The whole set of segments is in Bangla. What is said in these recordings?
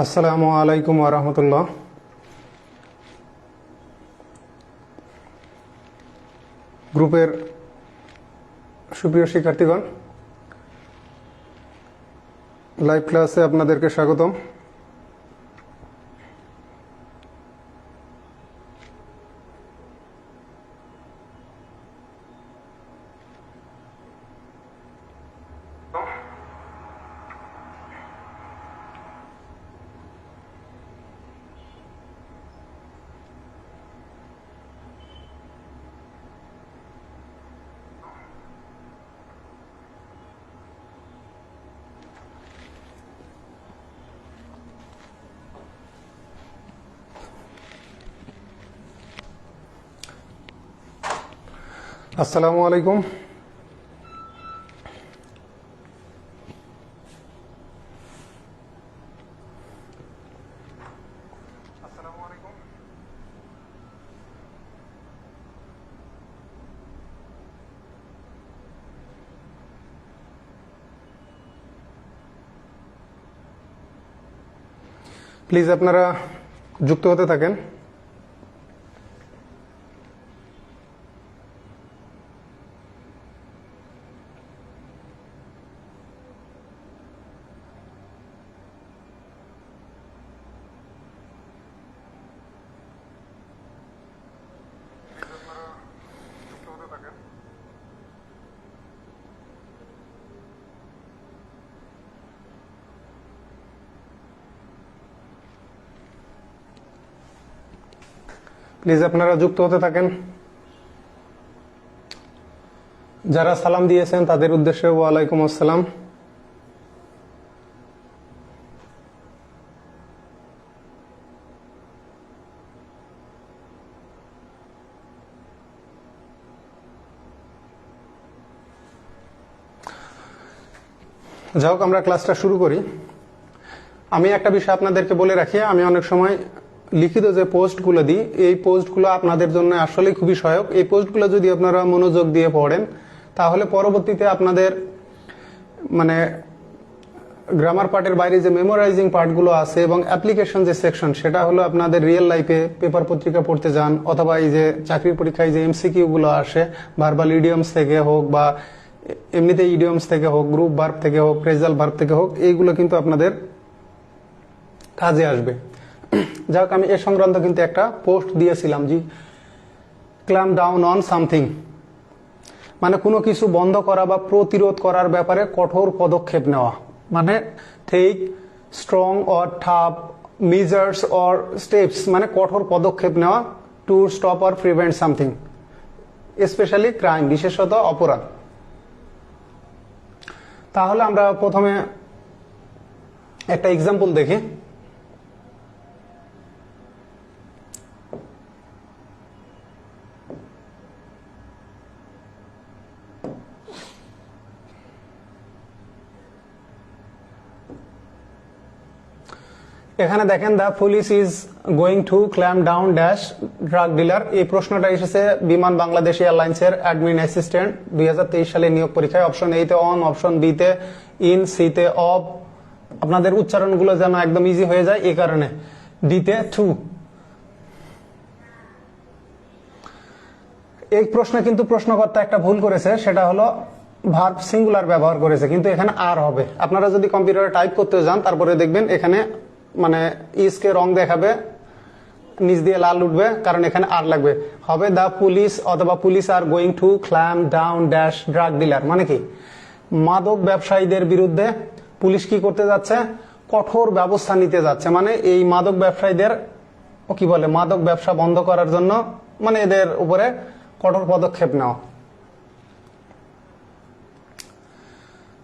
আসসালামু আলাইকুম ওয়া রাহমাতুল্লাহ। গ্রুপের সুপ্রিয় শিক্ষার্থীগণ, লাইভ ক্লাসে আপনাদেরকে স্বাগতম। আসসালামু আলাইকুম। প্লিজ আপনারা যুক্ত হতে থাকেন। প্লিজ আপনারা যুক্ত হতে থাকেন। যারা সালাম দিয়েছেন তাদের উদ্দেশ্যে ওয়ালাইকুম আসসালাম। যাই হোক, আমরা ক্লাসটা শুরু করি। আমি একটা বিষয় আপনাদেরকে বলে রাখি, আমি অনেক সময় লিখিত যে পোস্টগুলো দিই, এই পোস্টগুলো আপনাদের জন্য আসলে খুবই সহায়ক। এই পোস্টগুলো যদি আপনারা মনোযোগ দিয়ে পড়েন, তাহলে পরবর্তীতে আপনাদের মানে গ্রামার পার্টের বাইরে যে মেমোরাইজিং পার্টগুলো আছে এবং অ্যাপ্লিকেশন যে সেকশন, সেটা হলো আপনাদের রিয়েল লাইফে পেপার পত্রিকা পড়তে যান, অথবা এই যে চাকরির পরীক্ষায় যে এমসিকিউ গুলো আসে ভার্বাল ইডিয়মস থেকে হোক বা এমনিতে ইডিয়মস থেকে হোক, গ্রুপ ভার্ব থেকে হোক, ফ্রেজাল ভার্ব থেকে হোক, এইগুলো কিন্তু আপনাদের কাজে আসবে। যাক, আমি এ সংক্রান্ত কিন্তু একটা পোস্ট দিয়েছিলাম, জি ক্ল্যাম্প ডাউন অন সামথিং, মানে কোনো কিছু বন্ধ করা বা প্রতিরোধ করার ব্যাপারে কঠোর পদক্ষেপ নেওয়া, মানে take strong or tough measures or steps, মানে কঠোর পদক্ষেপ নেওয়া to stop or prevent something, specially crime, বিশেষত অপরাধ। তাহলে আমরা প্রথমে একটা এক্সাম্পল দেখি। এখানে দেখেন, the police is going to clamp down dash drug dealer. এই প্রশ্নটা এসেছে বিমান বাংলাদেশ এয়ারলাইন্সের অ্যাডমিন অ্যাসিস্ট্যান্ট 2023 সালে নিয়োগ পরীক্ষায়। অপশন এ তে অন, অপশন বি তে ইন, সি তে অফ। আপনাদের উচ্চারণগুলো যেন একদম ইজি হয়ে যায় এই কারণে। ডি তে টু। এই প্রশ্নে কিন্তু প্রশ্নকর্তা একটা ভুল করেছে, সেটা হলো ভার্ব সিঙ্গুলার ব্যবহার করেছে, কিন্তু এখানে আর হবে। আপনারা যদি কম্পিউটারে টাইপ করতে যান, তারপরে দেখবেন এখানে মানে ইসকে রং দেখাবে, নিচ দিয়ে লাল উঠবে, কারণ এখানে আর লাগবে। হবে দ্য পুলিশ অথবা পুলিশ আর going to clamp down dash drug dealer, মানে কি মাদক ব্যবসায়ীদের বিরুদ্ধে পুলিশ কি করতে যাচ্ছে, কঠোর ব্যবস্থা নিতে যাচ্ছে। মানে এই মাদক ব্যবসায়ীদের কি বলে, মাদক ব্যবসা বন্ধ করার জন্য, মানে এদের উপরে কঠোর পদক্ষেপ নেওয়া।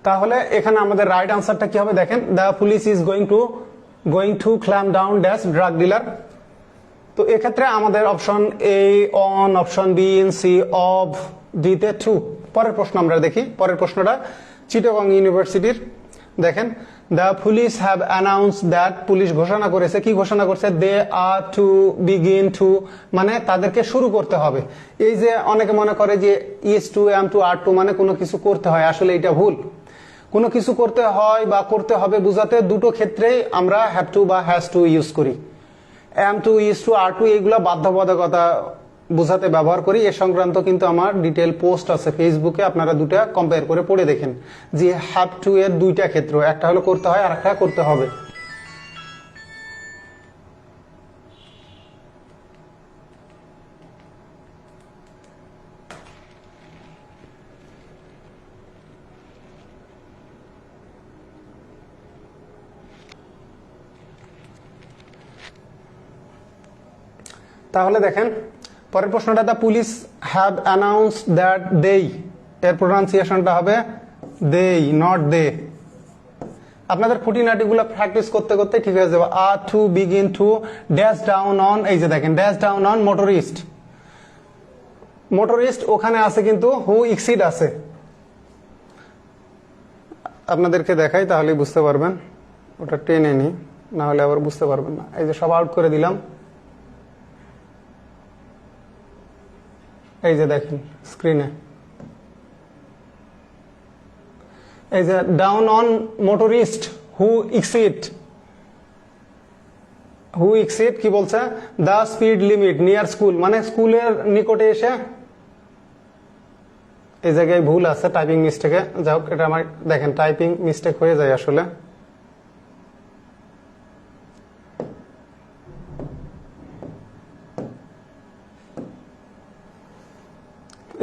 তাহলে এখানে আমাদের রাইট আনসারটা কি হবে দেখেন, the police is going to clamp down dash drug dealer. তো এক্ষেত্রে আমাদের option A on, option B in, C of, D তে টু। পরের প্রশ্ন আমরা দেখি। পরের প্রশ্নটা চিটাগং ইউনিভার্সিটির। দেখেন, the police have announce that, police ঘোষণা করেছে, কি ঘোষণা করছে, they are to begin to, মানে তাদেরকে শুরু করতে হবে। এই যে অনেকে মনে করে যে is to, am to, are to মানে কোনো কিছু করতে হয়, আসলে এটা ভুল। কোনো কিছু করতে হয় বা করতে হবে বোঝাতে দুটো ক্ষেত্রেই আমরা হ্যাভ টু বা হ্যাজ টু ইউজ করি। Am to, is to, are to এগুলো বাধ্যবাধকতা বোঝাতে ব্যবহার করি। এ সংক্রান্ত কিন্তু আমার ডিটেল পোস্ট আছে ফেসবুকে, আপনারা দুটা কম্পেয়ার করে পড়ে দেখেন যে হ্যাভ টু এর দুইটা ক্ষেত্র, একটা হলো করতে হয় আর একটা করতে হবে। তাহলে দেখেন পরের প্রশ্নটা, the police have announce that দেই, এর প্রোনাউন্সিয়েশনটা হবে দেই, নট দে। আপনাদের খুঁটিনাটিগুলো প্র্যাকটিস করতে করতে ঠিক হয়ে যাবে। আর to begin to dash down on, এই যে দেখেন dash down on motorist, motorist ওখানে আছে কিন্তু হু এক্সিড আছে। আপনাদেরকে দেখাই তাহলে বুঝতে পারবেন, ওটা টেনে নি, না হলে আবার বুঝতে পারবেন না। এই যে সব আউট করে দিলাম, এই যে দেখেন স্ক্রিনে, এই যে down on motorist who exceed, who exceed কি বলছে, the speed limit near school, মানে স্কুলের নিকটে এসে, এই জায়গায় ভুল আছে টাইপিং মিস্টেকে, যাই হোক এটা আমার দেখেন টাইপিং মিস্টেক হয়ে যায় আসলে।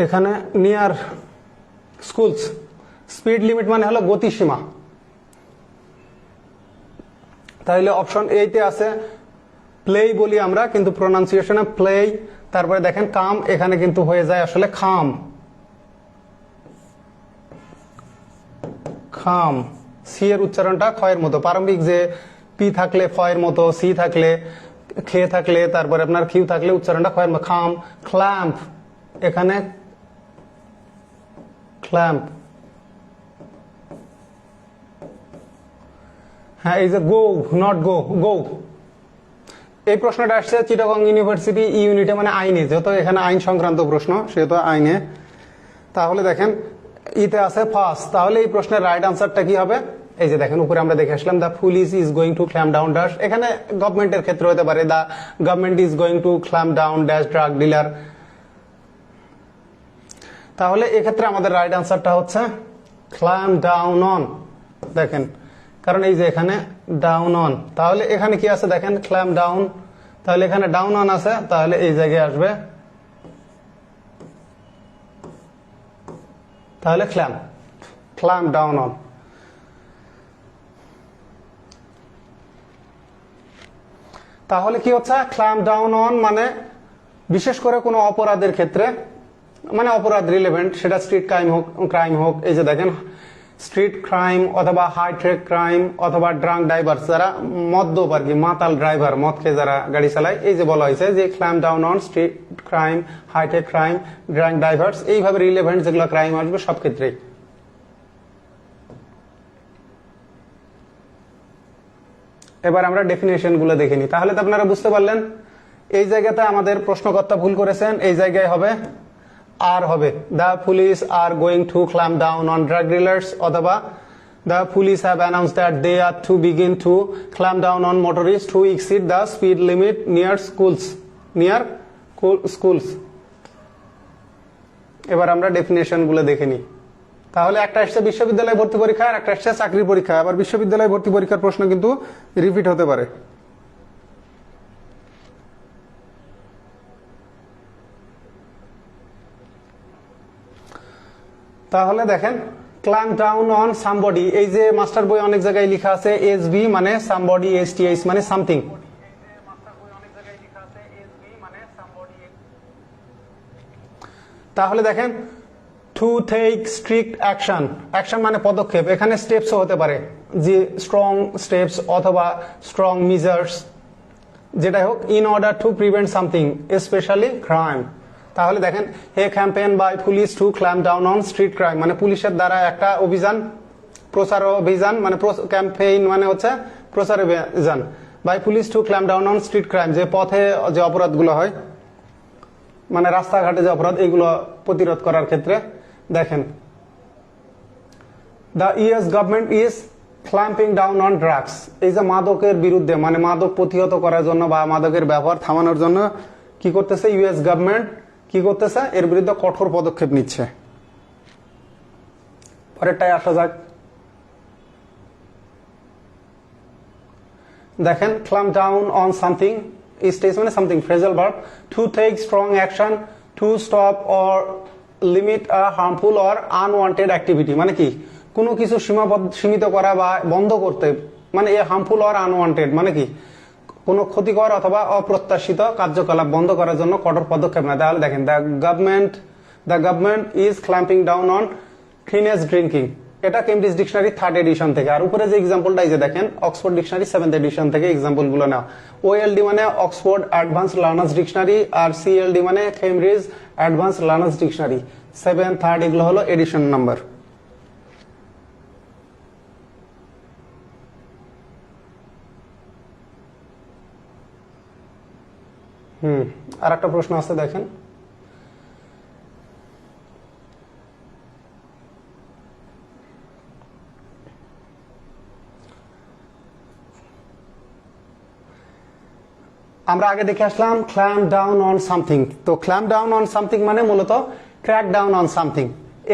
এখানে নিয়ার স্কুলস, স্পিড লিমিট মানে হলো গতিসীমা, তাহলে অপশন এইতে আছে প্লেই বলি আমরা, কিন্তু প্রোনাউন্সিয়েশনে প্লেই, তারপরে দেখেন কাম, এখানে কিন্তু হয়ে যায় আসলে খাম, খাম, সি এর উচ্চারণটা খয়ের মতো, প্রারম্ভিক যে পি থাকলে ফয়ের মতো, সি থাকলে খে থাকলে, তারপরে আপনার কিউ থাকলে উচ্চারণটা খয়ের মতো, খাম, ক্ল্যাম্প, এখানে ক্ল্যাম্প, হ্যাঁ এই যে গো, নট গো, গো। এই প্রশ্নটা আসছে চিটাগং ইউনিভার্সিটি ই ইউনিটে, মানে আইনে, যেহেতু এখানে আইন সংক্রান্ত প্রশ্ন সেহেতু আইনে। তাহলে দেখেন ইতে আছে ফার্স্ট, তাহলে এই প্রশ্নের রাইট আনসারটা কি হবে, এই যে দেখেন উপরে আমরা দেখে আসলাম, the police is going to clamp down dash, এখানে গভর্নমেন্টের ক্ষেত্রে হতে পারে the government is going to clamp down dash drug dealer. তাহলে এক্ষেত্রে আমাদের রাইট আনসারটা হচ্ছে ক্ল্যাম্প ডাউন অন, দেখেন কারণ এই যে এখানে ডাউন অন, তাহলে এখানে কি আছে দেখেন ক্ল্যাম্প ডাউন, তাহলে এখানে ডাউন অন আছে, তাহলে এই জায়গায় আসবে তাহলে ক্ল্যাম্প, ক্ল্যাম্প ডাউন অন। তাহলে কি হচ্ছে ক্ল্যাম্প ডাউন অন মানে বিশেষ করে কোনো অপরাধের ক্ষেত্রে, মানে অপরাধ রিলেভেন্ট, সেটা স্ট্রিট ক্রাইম হোক, এই যে দেখেন স্ট্রিট ক্রাইম অথবা হাই ট্রেক ক্রাইম অথবা ড্রাঙ্ক ড্রাইভার, যারা মদ্যপ আর কি, মাতাল ড্রাইভার, মদ খেয়ে যারা গাড়ি চালায়, এই যে বলা হয়েছে যে clamp down on street crime, high ট্রেক ক্রাইম, ড্রাঙ্ক ড্রাইভার্স, এইভাবে রিলেভেন্ট যেগুলো ক্রাইম আসবে সব ক্ষেত্রেই। এবার আমরা ডেফিনেশন গুলো দেখে নিই, তাহলে তো আপনারা বুঝতে পারলেন এই জায়গাতে আমাদের প্রশ্নকর্তা ভুল করেছেন, এই জায়গায় হবে আর হবে দ্য পুলিশ আর going to clamp down on drug dealers, অথবা the police have announced that they are to begin to clamp down on motorist who exceed the speed limit near schools, near schools. এবার আমরা ডেফিনেশন গুলো দেখে নিই। তাহলে একটা আসছে বিশ্ববিদ্যালয় ভর্তি পরীক্ষা আর একটা আসছে চাকরির পরীক্ষা, আবার বিশ্ববিদ্যালয় ভর্তি পরীক্ষার প্রশ্ন কিন্তু রিপিট হতে পারে। তাহলে দেখেন ক্ল্যাম্প ডাউন অন সামবডি, এই যে মাস্টার বই অনেক জায়গায় লেখা আছে এসবি মানে সামবডি, এসটিএইচ মানে সামথিং, তাহলে দেখেন to take strict action, action মানে পদক্ষেপ, এখানে স্টেপসও হতে পারে, যে স্ট্রং স্টেপস অথবা স্ট্রং মেজার্স, যেটাই হোক, in order to prevent something specially crime. তাহলে দেখেন হে campaign by police to clamp down on street crime, মানে পুলিশের দ্বারা একটা অভিযান, প্রচার অভিযান, মানে ক্যাম্পেইন মানে হচ্ছে প্রচার অভিযান, by police to clamp down on street crime, যে পথে যে অপরাধগুলো হয়, মানে রাস্তাঘাটে যে অপরাধ, এগুলো প্রতিরোধ করার ক্ষেত্রে। দেখেন the US government is clamping down on drugs. এই যে মাদকের বিরুদ্ধে মানে মাদক প্রতিহত করার জন্য বা মাদকের ব্যবহার থামানোর জন্য কি করতেছে ইউএস গভর্নমেন্ট, কি করতেছে এর বিরুদ্ধে কঠোর পদক্ষেপ নিচ্ছে। পরেরটায় আসা যাক, দেখেন ক্ল্যাম্প ডাউন অন সামথিং স্টেজ মানে something phrasal verb, to take strong action, to stop or limit a harmful or unwanted activity, মানে কি কোনো কিছু সীমিত করা বা বন্ধ করতে, মানে এ হার্মফুল অর আনওয়ান্টেড মানে কি কোনো ক্ষতিকর অথবা অপ্রত্যাশিত কার্যকলাপ বন্ধ করার জন্য কঠোর পদক্ষেপ নেয়। তাহলে দেখেন the government is clamping down on cleanness drinking, এটা কেমব্রিজ ডিকশনারি 3rd এডিশন থেকে। আর উপরে যে এক্সাম্পলটা এই যে দেখেন অক্সফোর্ড ডিকশনারি 7th এডিশন থেকে এক্সাম্পল গুলো নেওয়া। ওএলডি মানে অক্সফোর্ড অ্যাডভান্স লার্নার্স ডিকশনারি, আর সিএলডি মানে Cambridge advance learners dictionary 7, 3rd এগুলো হলো এডিশন নাম্বার। আর একটা প্রশ্ন আছে দেখেন, আমরা আগে দেখে আসলাম ক্ল্যাম্প ডাউন অন সামথিং। তো ক্ল্যাম্প ডাউন অন সামথিং মানে মূলত ক্র্যাক ডাউন অন সামথিং।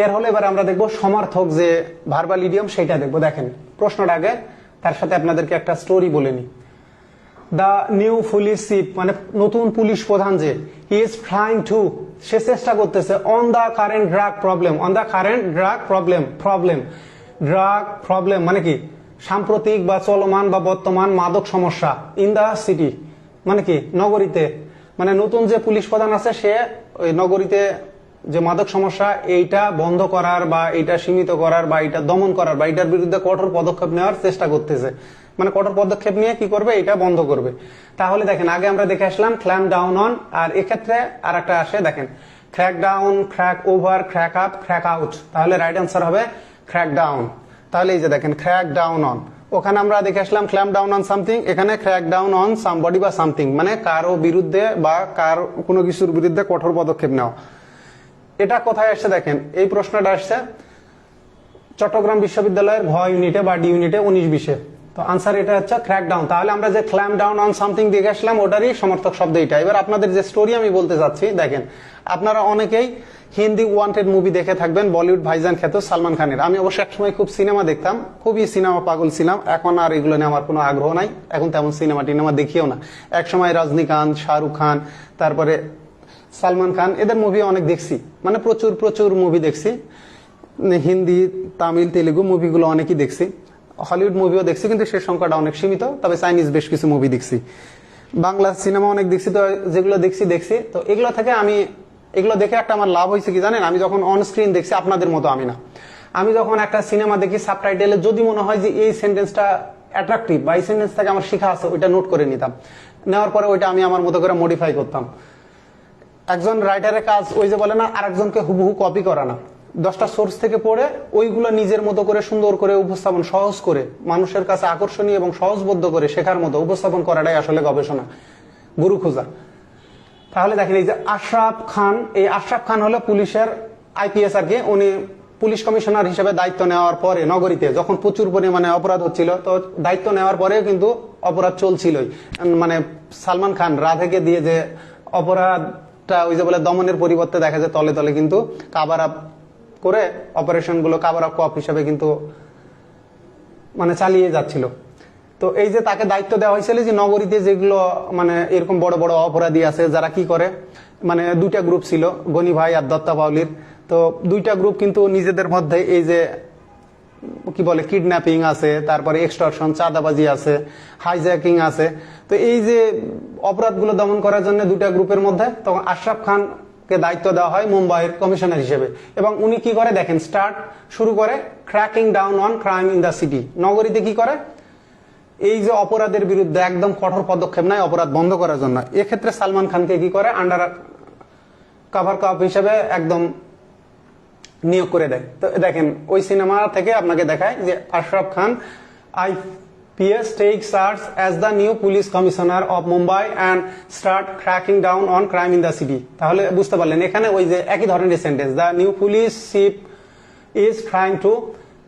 এর হলে এবার আমরা দেখবো সমার্থক যে ভার্বাল ইডিয়ম সেটা দেখবো। দেখেন প্রশ্নটা আগে, তার সাথে আপনাদেরকে একটা স্টোরি বলে নি। দ্য নিউ পুলিশ চিফ মানে নতুন পুলিশ প্রধান যে, he is trying to say চেষ্টা করতেছে, on the current drug problem, on the current drug problem মানে কি সাম্প্রতিক বা চলমান বা বর্তমান মাদক সমস্যা, ইন দ্য সিটি মানে কি নগরীতে, মানে নতুন যে পুলিশ প্রধান আছে সে ওই নগরীতে যে মাদক সমস্যা এইটা বন্ধ করার বা এইটা সীমিত করার বা এটা দমন করার বা এটার বিরুদ্ধে কঠোর পদক্ষেপ নেওয়ার চেষ্টা করতেছে, মানে কঠোর পদক্ষেপ নিয়ে কি করবে এটা বন্ধ করবে। তাহলে দেখেন আগে আমরা দেখে আসলাম ক্ল্যাম্প ডাউন অন, আর এক্ষেত্রে আর একটা আসে দেখেন crack down, crack over, crack up, crack out. তাহলে রাইট আনসার হবে ক্র্যাক ডাউন। তাহলে এই যে দেখেন ক্র্যাক ডাউন অন, ওখানে আমরা দেখে আসলাম ক্ল্যাম্প ডাউন অন সামথিং, এখানে ক্র্যাক ডাউন অন সামবডি বা সামথিং মানে কারো বিরুদ্ধে বা কার কোনো কিছুর বিরুদ্ধে কঠোর পদক্ষেপ নেওয়া। এটা কোথায় আসছে দেখেন, এই প্রশ্নটা আসছে চট্টগ্রাম বিশ্ববিদ্যালয়ের ঘ ইউনিটে বা ডি ইউনিটে 19-20-এ। তো আনসার এটা হচ্ছে ক্র্যাক ডাউন। তাহলে আমরা যে ক্ল্যাম্প ডাউন অন সামথিং দেখে আসলাম ওটারই সমর্থক শব্দ এটা। এবার আপনাদের যে স্টোরি আমি বলতে চাচ্ছি দেখেন, আপনারা অনেকেই হিন্দি ওয়ান্টেড মুভি দেখে থাকবেন, বলিউড ভাইজান খ্যাত সালমান খানের। আমি অবশ্য একসময় খুব সিনেমা দেখতাম, খুবই সিনেমা পাগল ছিলাম। এখন আর এগুলো নিয়ে আমার কোনো আগ্রহ নাই, এখন তেমন সিনেমা টিনেমা দেখিও না। একসময় রজনীকান্ত, শাহরুখ খান, তারপরে সালমান খান এদের মুভি অনেক দেখছি, মানে প্রচুর প্রচুর মুভি দেখছি। হিন্দি, তামিল, তেলেগু মুভিগুলো অনেকই দেখছি, হলিউড মুভিও দেখছি কিন্তু সে সংখ্যাটা অনেক সীমিত। তবে চাইনিজ বেশ কিছু মুভি দেখছি, বাংলা সিনেমা অনেক দেখছি। তো যেগুলো দেখছি তো এগুলো থেকে আমি এগুলো দেখে একটা আমার লাভ হয়েছে কি জানেন, আমি যখন অন স্ক্রিন দেখছি আপনাদের মতো আমি না, আমি যখন একটা সিনেমা দেখি সাবটাইটেলে যদি মনে হয় যে এই সেন্টেন্সটা অ্যাট্রাকটিভ বা এই সেন্টেন্স থেকে আমার শিখা আছে ওইটা নোট করে নিতাম, নেওয়ার পরে ওইটা আমি আমার মতো করে মডিফাই করতাম। একজন রাইটারের কাজ ওই যে বলে না আরেকজনকে হুবহু কপি করা না, 10টা সোর্স থেকে পড়ে ওইগুলো নিজের মতো করে সুন্দর করে উপস্থাপন, সহজ করে মানুষের কাছে আকর্ষণীয় এবং সহজবোধ্য করে শেখার মতো উপস্থাপন করাটাই আসলে গবেষণা, গুরু খোঁজা। তাহলে দেখেন এই যে আশরাফ খান, এই আশরাফ খান হলো পুলিশের আইপিএস আর কি। উনি পুলিশ কমিশনার হিসেবে দায়িত্ব নেওয়ার পরে নগরীতে যখন প্রচুর পরিমাণে অপরাধ হচ্ছিল, তো দায়িত্ব নেওয়ার পরেও কিন্তু অপরাধ চলছিলই। মানে সালমান খান রাধেকে দিয়ে যে অপরাধটা ওই যে বলে দমনের পরিবর্তে দেখা যায় তলে তলে কিন্তু কাভার আপ করে অপারেশন গুলো কাভার আপ কপ হিসেবে কিন্তু মানে চালিয়ে যাচ্ছিল। তো এই যে তাকে দায়িত্ব দেওয়া হয়েছিল যে নগরীতে যেগুলো মানে এরকম বড় বড় অপরাধী আছে যারা কি করে, মানে দুইটা গ্রুপ ছিল, গনি ভাই আর দত্তা পাউলির। তো দুইটা গ্রুপ কিন্তু নিজেদের মধ্যে এই যে কি বলে কিডন্যাপিং আছে, তারপরে এক্সটর্শন চাঁদাবাজি আছে, হাইজ্যাকিং আছে। তো এই যে অপরাধগুলো দমন করার জন্য দুইটা গ্রুপের মধ্যে তখন আশরাফ খান কে দায়িত্ব দেওয়া হয় মুম্বাইয়ের কমিশনার হিসেবে। এবং উনি কি করে দেখেন, শুরু করে cracking down on crime in the city. নগরীতে কি করে এই যে অপরাধের বিরুদ্ধে একদম কঠোর পদক্ষেপ নেয় অপরাধ বন্ধ করার জন্য। এক্ষেত্রে সালমান খানকে কি করে আন্ডার কাভার কাপ হিসেবে একদম নিয়োগ করে দেয়। তো দেখেন ওই সিনেমা থেকে আপনাকে দেখায় যে আশরাফ খান IPS take charge as the new police commissioner of Mumbai and start cracking down on crime in the city। তাহলে বুঝতে পারলেন এখানে ওই যে একই ধরনের sentence, the new police chief is trying to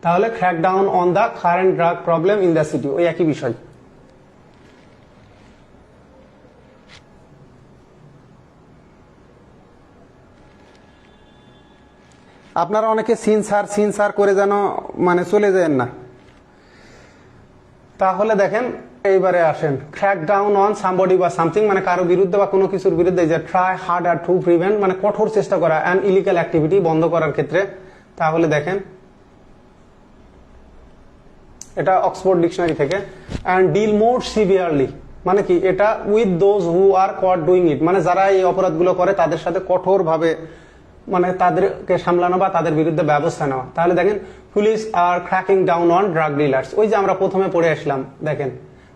তাহলে crack down on the current drug problem in the city, ওই একই বিষয়। আপনারা অনেকে সিন সার করে যেন মানে চলে যায় না। তাহলে দেখেন এইবারে আসেন, ক্র্যাক ডাউন অন সামবডি বা সামথিং, মানে কারো বিরুদ্ধে বা কোনো কিছুর বিরুদ্ধে, যে ট্রাই হার্ডার টু প্রিভেন্ট, মানে কঠোর চেষ্টা করা অ্যান ইলিগাল অ্যাক্টিভিটি, বন্ধ করার ক্ষেত্রে। তাহলে দেখেন এটা অক্সফোর্ড ডিকশনারি থেকে। অ্যান্ড ডিল মোর সিভিয়ারলি, মানে কি এটা with those who are caught doing it, মানে যারা এই অপরাধগুলো করে তাদের সাথে কঠোর ভাবে মানে তাদেরকে সামলানো বা তাদের বিরুদ্ধে ব্যবস্থা নেওয়া। তাহলে দেখেন police are cracking down on drug dealers, ওই যে আমরা প্রথমে পড়ে আসলাম, দেখেন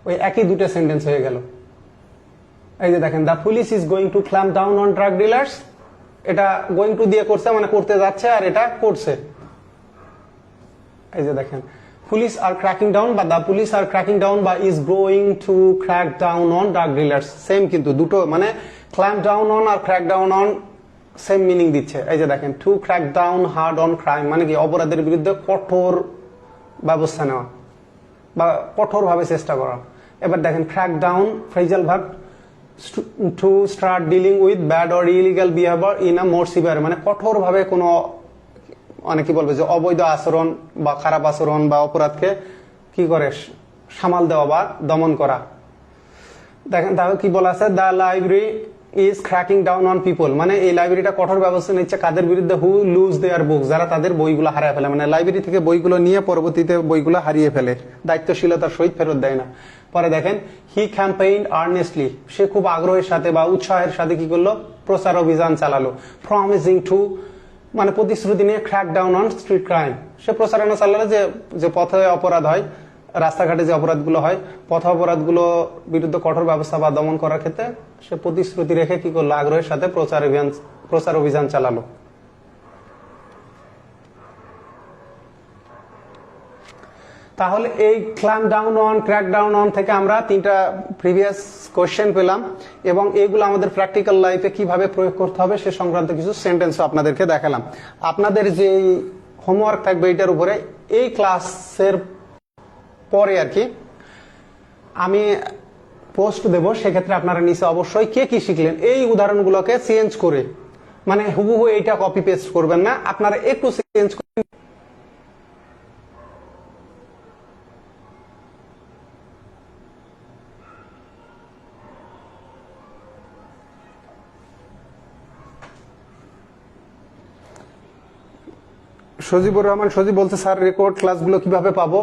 ওই একই দুটো সেন্টেন্স হয়ে গেল। এই যে দেখেন the police is going to clamp down on drug dealers, এটা গোয়িং টু দিয়ে করছে মানে করতে যাচ্ছে, আর এটা করছে। এই যে দেখেন পুলিশ আর ক্র্যাকিং ডাউন বা the police are cracking down বা is going to crack down on drug dealers, same কিন্তু দুটো মানে ক্ল্যাম্প ডাউন অন আর crack down on same meaning দিচ্ছে। এই যে দেখেন to crack down hard on crime, মানে কি অপরাধের বিরুদ্ধে কঠোর ব্যবস্থা নেওয়া বা কঠোর ভাবে চেষ্টা করা। এবার দেখেন crack down phrasal verb, to start dealing with bad or illegal behaviour in a more severe, মানে কঠোর ভাবে কোনো মানে কি বলবে যে অবৈধ আচরণ বা খারাপ আচরণ বা অপরাধকে কি করে সামাল দেওয়া বা দমন করা। দেখেন তাহলে কি বলা আছে, the library is cracking down on people, মানে এই লাইব্রেরিটা কঠোর ব্যবস্থা নিচ্ছে কাদের বিরুদ্ধে, হু লুজ দেয়ার বুক, যারা তাদের বইগুলো হারিয়ে ফেলে, মানে লাইব্রেরি থেকে বইগুলো নিয়ে পরবর্তীতে বইগুলো হারিয়ে ফেলে, দায়িত্বশীলতার সহিত ফেরত দেয় না। পরে দেখেন হি ক্যাম্পেইন আর্নেস্টলি, সে খুব আগ্রহের সাথে বা উৎসাহের সাথে কি করলো, প্রচার অভিযান চালালো। প্রমিজিং টু, মানে প্রতিশ্রুতি নিয়ে crack down on street crime, সে প্রচারণা চালালো যে পথে অপরাধ হয়, রাস্তাঘাটে যে অপরাধগুলো হয়, পথ অপরাধগুলো বিরুদ্ধে কঠোর ব্যবস্থা বা দমন করার ক্ষেত্রে সে প্রতিশ্রুতি রেখে কি করলো, আগ্রহের সাথে প্রচার অভিযান চালালো। তাহলে এই clamp down on, crack down on থেকে আমরা তিনটা প্রিভিয়াস কোশ্চেন পেলাম, এবং এগুলো আমাদের প্র্যাকটিক্যাল লাইফে কিভাবে প্রয়োগ করতে হবে সে সংক্রান্ত কিছু সেন্টেন্স আপনাদেরকে দেখালাম। আপনাদের যে হোমওয়ার্ক থাকবে এটার উপরে, এই ক্লাসের পরে আর কি আমি পোস্ট দেব, সেক্ষেত্রে আপনারা নিচে অবশ্যই কে কি শিখলেন এই উদাহরণগুলোকে চেঞ্জ করে, মানে হুবহু এইটা কপি পেস্ট করবেন না, আপনারা একটু চেঞ্জ করে সজিবুর রহমান সজীব বলতে, স্যার রেকর্ড ক্লাসগুলো কিভাবে পাবো?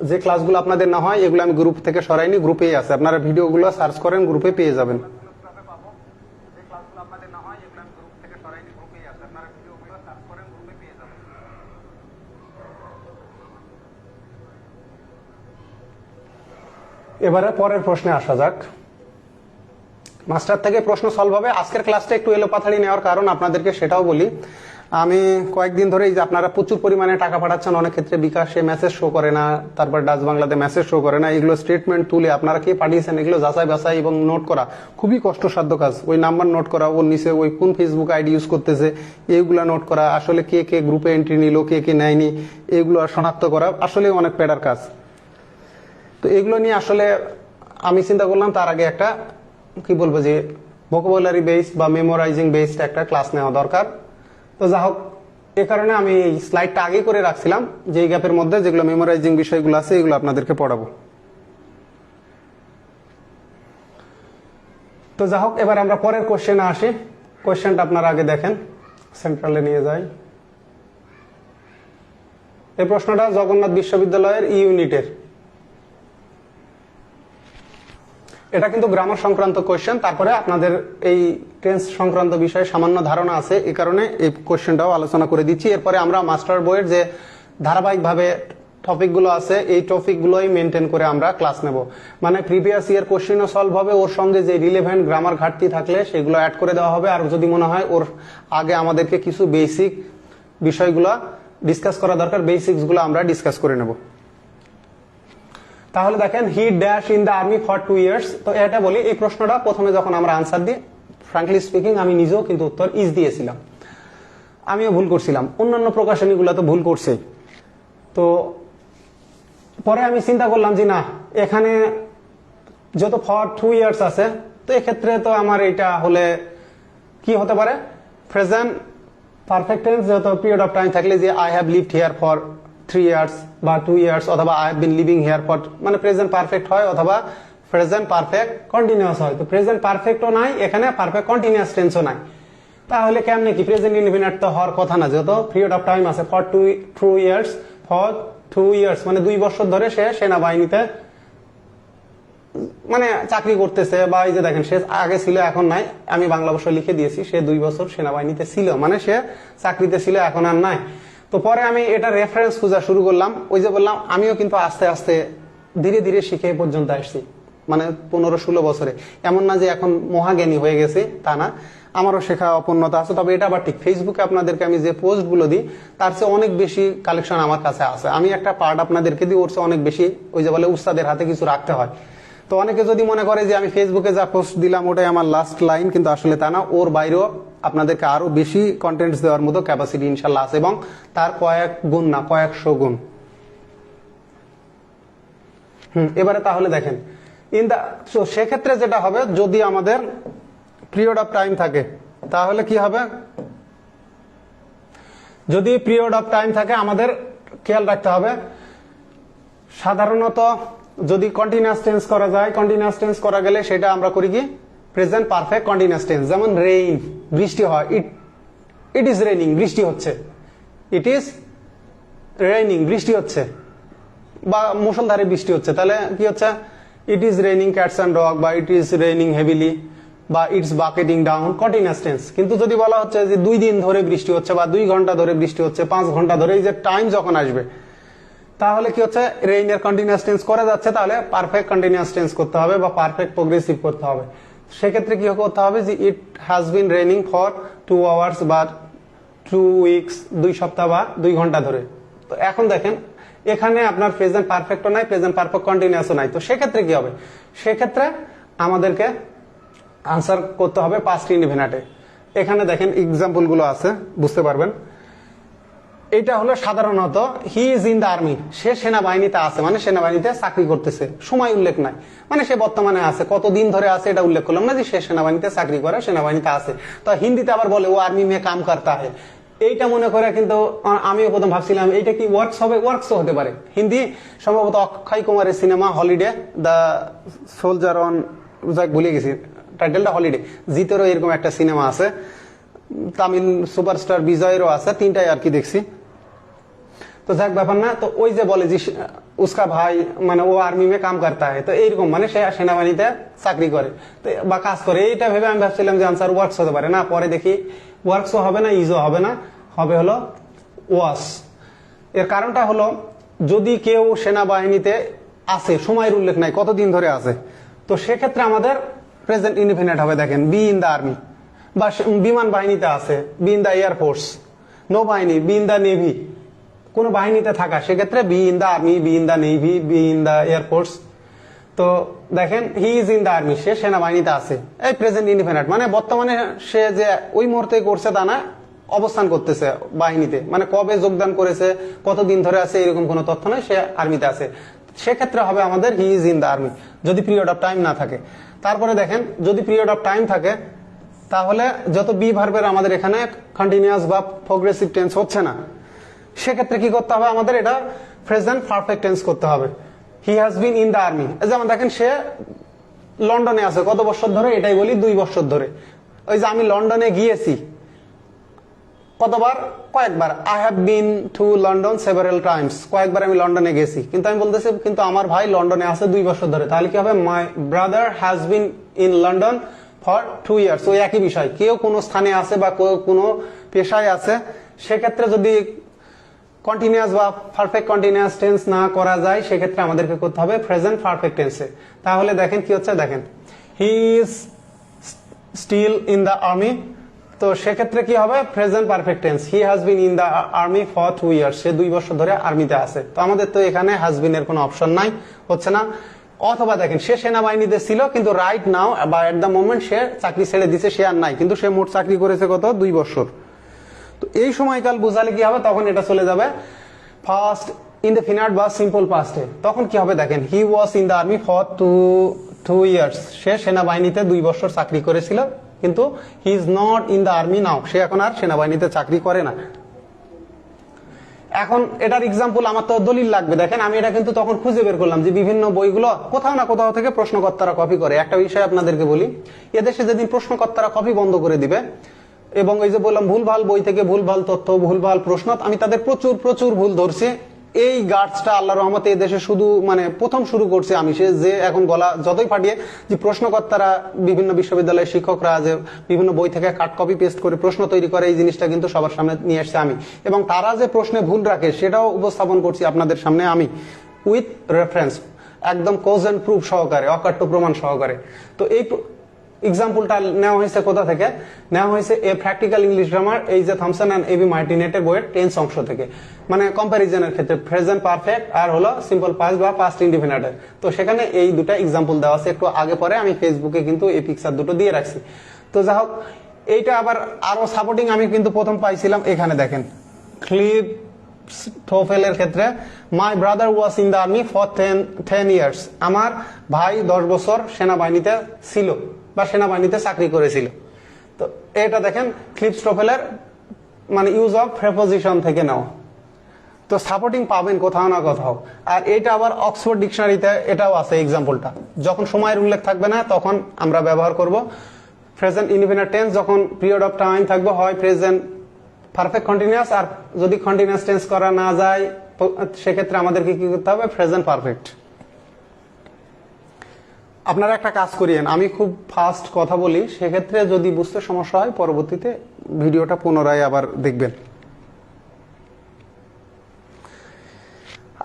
যে ক্লাসগুলো আপনাদের না হয় এগুলো আমি গ্রুপ থেকে সরাইনি, গ্রুপেই আছে, আপনারা ভিডিওগুলো সার্চ করেন, গ্রুপে পেয়ে যাবেন। এবারে পরের প্রশ্নে আসা যাক। মাস্টার থেকে প্রশ্ন সলভ হবে। আজকের ক্লাসটা একটু এলোপাথাড়ি নেওয়ার কারণ আপনাদেরকে সেটাও বলি, আমি কয়েকদিন ধরে এই যে আপনারা প্রচুর পরিমাণে টাকা পাঠাচ্ছেন, অনেক ক্ষেত্রে বিকাশে মেসেজ শো করে না, তারপর ডাচ বাংলাতে মেসেজ শো করে না, এগুলো স্টেটমেন্ট তুলে আপনারা কে পাঠিয়েছেন এগুলো যাচাই বাছাই এবং নোট করা খুবই কষ্টসাধ্য কাজ। ওই নাম্বার নোট করা, ওর নিচে ওই কোন ফেসবুক আইডি ইউজ করতেছে এইগুলো নোট করা, আসলে কে কে গ্রুপে এন্ট্রি নিল কে কে নেয়নি এগুলো শনাক্ত করা আসলে অনেক পেডার কাজ। তো এগুলো নিয়ে আসলে আমি চিন্তা করলাম তার আগে একটা কি বলবো যে ভোকাবুলারি বেসড বা মেমোরাইজিং বেসড একটা ক্লাস নেওয়া দরকার। তো যা হোক, এ কারণে আমি এই স্লাইডটা আগে করে রাখছিলাম যে এই গ্যাপের মধ্যে যেগুলো মেমোরাইজিং বিষয়গুলো আছে এগুলো আপনাদেরকে পড়াবো। তো যা হোক, এবার আমরা পরের কোশ্চেনে আসি। কোশ্চেনটা আপনারা আগে দেখেন, সেন্ট্রালে নিয়ে যাই। এই প্রশ্নটা জগন্নাথ বিশ্ববিদ্যালয়ের ইউনিটের, এটা কিন্তু গ্রামার সংক্রান্ত কোশ্চেন, তারপরে আপনাদের এই টেন্স সংক্রান্ত বিষয়ে সামান্য ধারণা আছে, এই কারণে এই কোশ্চেনটাও আলোচনা করে দিচ্ছি। এরপরে আমরা মাস্টার বইয়ের যে ধারাবাহিকভাবে টপিকগুলো আছে এই টপিকগুলোই মেনটেন করে আমরা ক্লাস নেব, মানে প্রিভিয়াস ইয়ার কোশ্চেনও সলভ হবে, ওর সঙ্গে যে রিলেভেন্ট গ্রামার ঘাটতি থাকলে সেগুলো অ্যাড করে দেওয়া হবে, আর যদি মনে হয় ওর আগে আমাদেরকে কিছু বেসিক বিষয়গুলো ডিসকাস করা দরকার, বেসিক্স গুলো আমরা ডিসকাস করে নেব। তাহলে দেখেন he dash in the army for 2 years। তো এটা বলি, এই প্রশ্নটা প্রথমে যখন আমরা আনসার দিই, ফ্র্যাঙ্কলি স্পিকিং আমি নিজেও কিন্তু উত্তর ইজ দিয়েছিলাম, আমিও ভুল করছিলাম, অন্যান্য প্রকাশনীগুলো তো ভুল করছেই। তো পরে আমি চিন্তা করলাম যে না, এখানে যত ফর 2 ইয়ার্স আছে, তো এক্ষেত্রে তো আমার এটা হলে কি হতে পারে, প্রেজেন্ট পারফেক্ট টেন্স যত পিরিয়ড অফ টাইম থাকলে যে I have lived here for 3 years বা 2 ইয়ার্স, অথবা I have been living here for, মানে প্রেজেন্ট পারফেক্ট হয় অথবা প্রেজেন্ট পারফেক্ট কন্টিনিউয়াস হয়। তো প্রেজেন্ট পারফেক্টও নাই এখানে, পারফেক্ট কন্টিনিউয়াস টেন্সও নাই। তাহলে কেমনে কি, প্রেজেন্ট ইনডিফিনিট তো হওয়ার কথা না, যত পিরিয়ড অফ টাইম আছে ফর 2 ইয়ার্স, ফর 2 ইয়ার্স মানে 2 বছর ধরে সে সেনাবাহিনীতে মানে চাকরি করতেছে, বা এই যে দেখেন সে আগে ছিল এখন নাই, আমি বাংলা ভাষা লিখে দিয়েছি, সে 2 বছর সেনাবাহিনীতে ছিল, মানে সে চাকরিতে ছিল এখন আর নাই। তো পরে আমি এটা রেফারেন্স খোঁজা শুরু করলাম, ওই যে বললাম আমিও কিন্তু আস্তে আস্তে ধীরে ধীরে শিখে এই পর্যন্ত আসছি, মানে 15-16 বছরে। এমন না যে এখন মহাজ্ঞানী হয়ে গেছে, তা না, আমারও শেখা অপূর্ণতা আছে। তবে এটা আবার ঠিক, ফেসবুকে আপনাদেরকে আমি যে পোস্ট গুলো দিই তার চেয়ে অনেক বেশি কালেকশন আমার কাছে আছে। আমি একটা পার্ট আপনাদেরকে দিই, ওর চেয়ে অনেক বেশি, ওই যে বলে উস্তাদের হাতে কিছু রাখতে হয়। তো অনেকে যদি মনে করে যে আমি ফেসবুকে যা পোস্ট দিলাম ওটাই আমার লাস্ট লাইন, কিন্তু আসলে তা না, ওর বাইরেও আপনাদেরকে আরো বেশি কন্টেন্টস দেওয়ার মতো ক্যাপাসিটি ইনশাল্লাহ আছে, এবং তার কয়েক গুণ না, কয়েকশো গুণ। এবারে তাহলে দেখেন সেক্ষেত্রে যেটা হবে, যদি আমাদের পিরিয়ড অফ টাইম থাকে তাহলে কি হবে, যদি পিরিয়ড অফ টাইম থাকে আমাদের খেয়াল রাখতে হবে, সাধারণত যদি কন্টিনিউয়াস টেন্স করা যায়, কন্টিনিউয়াস টেন্স করা গেলে সেটা আমরা করি কি প্রেজেন্ট পারফেক্ট কন্টিনিউয়াস টেন্স। যেমন রেইন, বৃষ্টি হয়, ইট ইজ রেইনিং, বৃষ্টি হচ্ছে, ইট ইজ রেইনিং, বৃষ্টি হচ্ছে, বা মুষলধারে বৃষ্টি হচ্ছে, তাহলে কি হচ্ছে, it is raining cats and dog, বা ইট ইজ রেইনিং হেভিলি, বা it's bucketing down, continuous tense. কিন্তু যদি বলা হচ্ছে যে 2 দিন ধরে বৃষ্টি হচ্ছে, বা 2 ঘন্টা ধরে বৃষ্টি হচ্ছে, 5 ঘন্টা ধরে, এই যে টাইম যখন আসবে, তাহলে কি হচ্ছে, রেইনের কন্টিনিউয়াস টেন্স করা যাচ্ছে, তাহলে পারফেক্ট কন্টিনিউয়াস টেন্স করতে হবে বা পারফেক্ট প্রোগ্রেসিভ করতে হবে। সেক্ষেত্রে কি করতে হবে, যে ইট has been raining for 2 hours বা 2 উইকস, 2 সপ্তাহ বা 2 ঘন্টা ধরে। তো এখন দেখেন এখানে আপনার প্রেজেন্ট পারফেক্টও নাই, প্রেজেন্ট পারফেক্ট কন্টিনিউয়াসও নাই। তো সেক্ষেত্রে কি হবে, সেক্ষেত্রে আমাদেরকে আনসার করতে হবে পাস্ট ইনডিফিনিটে। এখানে দেখেন এক্সাম্পল গুলো আছে, বুঝতে পারবেন। এটা হলো সাধারণত he is in the army, সে সেনাবাহিনীতে আছে, মানে সেনাবাহিনীতে চাকরি করতেছে, সময় উল্লেখ নাই, মানে সে বর্তমানে আছে, কতদিন ধরে আছে এটা উল্লেখ করলাম না, যে সে সেনাবাহিনীতে চাকরি করে, সেনাবাহিনীতে আছে। তো হিন্দিতে আবার বলে ও আর্মি মে কাম করতা है, এইটা মনে করে, কিন্তু আমিও প্রথম ভাবছিলাম এইটা কি ওয়ার্কস হবে, ওয়ার্কসও হতে পারে। হিন্দি সম্ভবত অক্ষয় কুমারের cinema holiday, the soldier on, যাক ভুলে গেছি টাইটেলটা, হলিডে, জিতেরও এরকম একটা সিনেমা আছে, তামিল সুপারস্টার বিজয়েরও আছে, 3টাই আর কি দেখছি। তো যাক ব্যাপার না, তো ওই যে বলে যে উসকা ভাই মানে ও আর্মি মে কাম করতা है, তো এইরকম মানে সে সেনাবাহিনীতে চাকরি করে বা কাজ করে, এইটা ভেবে আমি ভাবছিলাম যে আনসার ওয়ার্কস হতে পারে। না, পরে দেখি ওয়ার্কসও হবে না, ইজও হবে না, হবে হলো ওয়াস। এর কারণটা হলো, যদি কেউ সেনাবাহিনীতে আছে, সময়ের উল্লেখ নাই, কতদিন ধরে আছে, তো সেক্ষেত্রে আমাদের প্রেজেন্ট ইনডিফিনিট হবে। দেখেন বি ইন দ্য আর্মি, বা বিমান বাহিনীতে আছে, বি ইন দ্য এয়ারফোর্স, নৌবাহিনী, বি ইন দ্য নেভি, কোন বাহিনীতে থাকা, সেক্ষেত্রে be in the army, be in the navy, be in the air force. তো দেখেন he is in the army, সে সেনাবাহিনীতে আছে, এই প্রেজেন্ট ইনডিফিনিট, মানে বর্তমানে সে যে ওই মুহূর্তে করছে তা না, অবস্থান করতেছে বাহিনীতে, মানে কবে যোগদান করেছে, কতদিন ধরে আছে, এরকম কোনো তথ্য নয়, সে আর্মিতে আছে। সেক্ষেত্রে হবে আমাদের হি ইজ ইন দ্য আর্মি, যদি পিরিয়ড অফ টাইম না থাকে। তারপরে দেখেন যদি পিরিয়ড অফ টাইম থাকে, তাহলে যত বি ভার্বের আমাদের এখানে কন্টিনিউয়াস বা প্রোগ্রেসিভ টেন্স হচ্ছে না, সেক্ষেত্রে কি করতে হবে, আমাদের এটা প্রেজেন্ট পারফেক্ট টেন্স করতে হবে। হি has been in the army, যেমন দেখেন সে লন্ডনে আছে, কত বছর ধরে, এটাই বলি 2 বছর ধরে। ওই যে আমি লন্ডনে গিয়েছি কতবার, কয়েকবার, I have been to London several Times, কয়েকবার আমি লন্ডনে গেছি, কিন্তু আমি বলতেছি কিন্তু আমার ভাই লন্ডনে আছে 2 বছর ধরে, তাহলে কি হবে, my brother has been in London for 2 years. ওই একই বিষয়, কেউ কোনো স্থানে আছে বা কোনো পেশায় আছে, সেক্ষেত্রে যদি কন্টিনিউয়াস বা পারফেক্ট কন্টিনিউয়াস টেন্স না করা যায়, সেক্ষেত্রে আমাদেরকে করতে হবে প্রেজেন্ট পারফেক্ট টেন্সে। তাহলে দেখেন কি হচ্ছে, দেখেন he is still in the army, তো সেক্ষেত্রে কি হবে, present perfect tense, he has been in the army for 2 years, সে 2 বছর ধরে আর্মিতে আছে। তো আমাদের তো এখানে হ্যাজ বিন এর কোনো অপশন নাই, হচ্ছে না। অথবা দেখেন সে সেনাবাহিনীতে ছিল, কিন্তু রাইট নাও বা এট দ্য মোমেন্ট সে চাকরি ছেড়ে দিছে, সে আর নাই, কিন্তু সে মোট চাকরি করেছে কত, 2 বছর। তো এই সময়কাল বুঝালে কি হবে, তখন এটা চলে যাবে ফার্স্ট ইনডেফিনিট বা সিম্পল পাস্টে, তখন কি হবে দেখেন, he was in the army for 2 years, সে সেনাবাহিনীতে 2 বছর চাকরি করেছিল, কিন্তু he is not in the army now, সে এখন আর সেনাবাহিনীতে চাকরি করে না। এখন এটার এক্সাম্পল আমার তো দলিল লাগবে, দেখেন আমি এটা কিন্তু তখন খুঁজে বের করলাম যে বিভিন্ন বইগুলো কোথাও না কোথাও থেকে প্রশ্নকর্তারা কপি করে। একটা বিষয় আপনাদেরকে বলি, এদেশে যেদিন প্রশ্নকর্তারা কপি বন্ধ করে দিবে এবং এই যে বললাম ভুলভাল বই থেকে ভুলভাল তথ্য, ভুলভাল প্রশ্ন, আমি তাদের প্রচুর প্রচুর ভুল ধরছি। এই গার্ডসটা আল্লাহর রহমতে এই দেশে শুধু মানে প্রথম শুরু করছে আমি, সে যে এখন গলা যতই ফাটিয়ে যে প্রশ্নকর্তারা বিভিন্ন বিশ্ববিদ্যালয়ের শিক্ষকরা যে বিভিন্ন বই থেকে কাট কপি পেস্ট করে প্রশ্ন তৈরি করে, এই জিনিসটা কিন্তু সবার সামনে নিয়ে আসছে আমি, এবং তারা যে প্রশ্নে ভুল রাখে সেটাও উপস্থাপন করছি আপনাদের সামনে আমি, উইথ রেফারেন্স, একদম কোজ এন্ড প্রুফ সহকারে, অকাট্য প্রমাণ সহকারে। তো এই এক্সাম্পলটা নেওয়া হয়েছে কোথা থেকে? নেওয়া হয়েছে এ প্র্যাকটিক্যাল ইংলিশ গ্রামার, এই যে থমসন এন্ড এবি মার্টিনেটের বইয়ের টেন্স অংশ থেকে, মানে কম্প্যারিজনের ক্ষেত্রে প্রেজেন্ট পারফেক্ট আর হলো সিম্পল পাস্ট বা পাস্ট ইনডিফিনিটের। তো সেখানে এই দুটা এক্সাম্পল দেওয়া আছে, একটু আগে পরে আমি ফেসবুকে কিন্তু এই পিকচার দুটো দিয়ে রাখছি। তো যাই হোক, এইটা আবার আরো সাপোর্টিং আমি কিন্তু প্রথম পাইছিলাম এখানে দেখেন, ক্লিপ টোফেলের ক্ষেত্রে, my brother was in the army for 10 years, আমার ভাই 10 বছর সেনাবাহিনীতে ছিল বা সেনাবাহিনীতে চাকরি করেছিল। তো এটা দেখেন ক্লিপস্টোফেলের মানে ইউজ অফ প্রেপোজিশন থেকে নেওয়া। তো সাপোর্টিং পাবেন কোথাও না কোথাও। আর এটা আবার অক্সফোর্ড ডিকশনারিতে এটাও আছে এক্সাম্পলটা, যখন সময়ের উল্লেখ থাকবে না তখন আমরা ব্যবহার করব প্রেজেন্ট ইনডিফিনিট টেন্স, যখন পিরিয়ড অফ টাইম থাকবে হয় প্রেজেন্ট পারফেক্ট কন্টিনিউয়াস, আর যদি কন্টিনিউয়াস টেন্স করা না যায় সেক্ষেত্রে আমাদেরকে কি করতে হবে, প্রেজেন্ট পারফেক্ট। আপনারা একটা কাজ করিয়েন, আমি খুব ফাস্ট কথা বলি, সেক্ষেত্রে যদি বুঝতে সমস্যা হয় পরবর্তীতে ভিডিওটা পুনরায় আবার দেখবেন।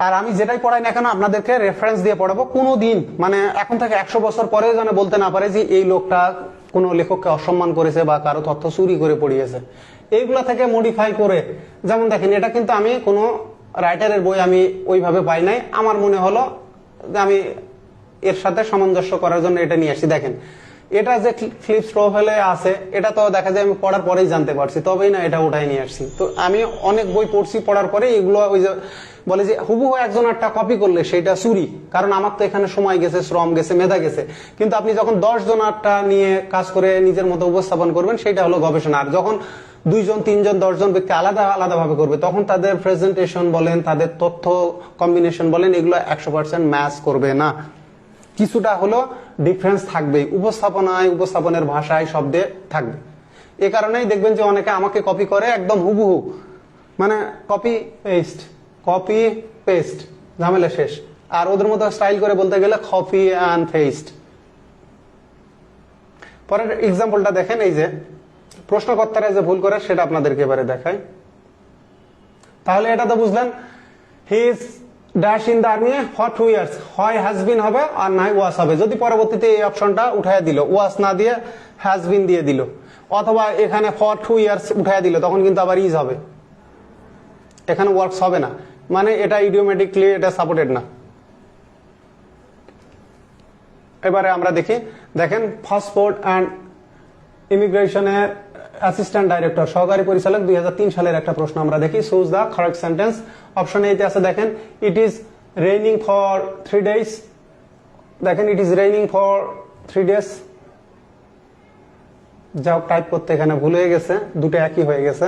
আর আমি যেটাই পড়াই না কেন আপনাদেরকে রেফারেন্স দিয়ে পড়াবো। কোনোদিন মানে এখন থেকে 100 বছর পরেও যেন বলতে না পারে যে এই লোকটা কোনো লেখককে অসম্মান করেছে বা কারো তথ্য চুরি করে পড়িয়েছে। এইগুলা থেকে মডিফাই করে, যেমন দেখেন এটা কিন্তু আমি কোনো রাইটারের বই আমি ওইভাবে পাই নাই, আমার মনে হলো যে আমি এর সাথে সামঞ্জস্য করার জন্য এটা নিয়ে আসছি। দেখেন এটা যে ক্লিপস প্রোফাইলে আছে, এটা তো দেখা যায় আমি পড়ার পরেই জানতে পারছি, তবেই না এটা উঠাই নিয়ে আসছি। তো আমি অনেক বই পড়ছি, পড়ার পরে এগুলো ওই যে বলে যে হুবহু একজন একটা কপি করলে সেটা চুরি, কারণ আমার তো এখানে সময় গেছে, শ্রম গেছে, মেধা গেছে। কিন্তু আপনি যখন 10 জনারটা নিয়ে কাজ করে নিজের মতো উপস্থাপন করবেন, সেটা হলো গবেষণা। আর যখন 2 জন 3 জন 10 জন ব্যক্তি আলাদা আলাদা ভাবে করবে, তখন তাদের প্রেজেন্টেশন বলেন, তাদের তথ্য কম্বিনেশন বলেন, এগুলো 100% ম্যাচ করবে না, কিছুটা হলো ডিফারেন্স থাকবেই, উপস্থাপনায়, উপস্থাপনের ভাষায়, শব্দে থাকবে। এ কারণেই দেখবেন যে অনেকে আমাকে কপি করে একদম হুবহু, মানে কপি পেস্ট, ঝামেলা শেষ। আর ওদের মতো স্টাইল করে বলতে গেলে কপি অ্যান্ড পেস্ট। পরের এক্সাম্পলটা দেখেন, এই যে প্রশ্নকর্তারা যে ভুল করে সেটা আপনাদেরকে এবারে দেখাই। তাহলে এটা তো বুঝলেন, he is dash in the army for 2 years, হয় হ্যাজ বিন হবে আর নাই ওয়াজ হবে। যদি পরবর্তীতে এই অপশনটা উঠাইয়া দিল, ওয়াজ না দিয়ে হ্যাজ বিন দিয়ে দিল, অথবা এখানে ফর 2 ইয়ার্স উঠাইয়া দিল, তখন কিন্তু আবার ইজ হবে, এখানে ওয়ার্কস হবে না, মানে এটা ইডিওমেটিকলি এটা সাপোর্টেড না। এবারে আমরা দেখি, দেখেন পাসপোর্ট অ্যান্ড ইমিগ্রেশনের অ্যাসিস্ট্যান্ট ডাইরেক্টর, সহকারী পরিচালক, 2003 সালের একটা প্রশ্ন আমরা দেখি। Choose the correct sentence. Option এতে আছে দেখেন, ইট ইজ রেইনিং ফর 3 days, দেখেন ইট ইজ রেইনিং ফর 3 days। যাও টাইপ করতে এখানে ভুল হয়ে গেছে, দুটো একই হয়ে গেছে,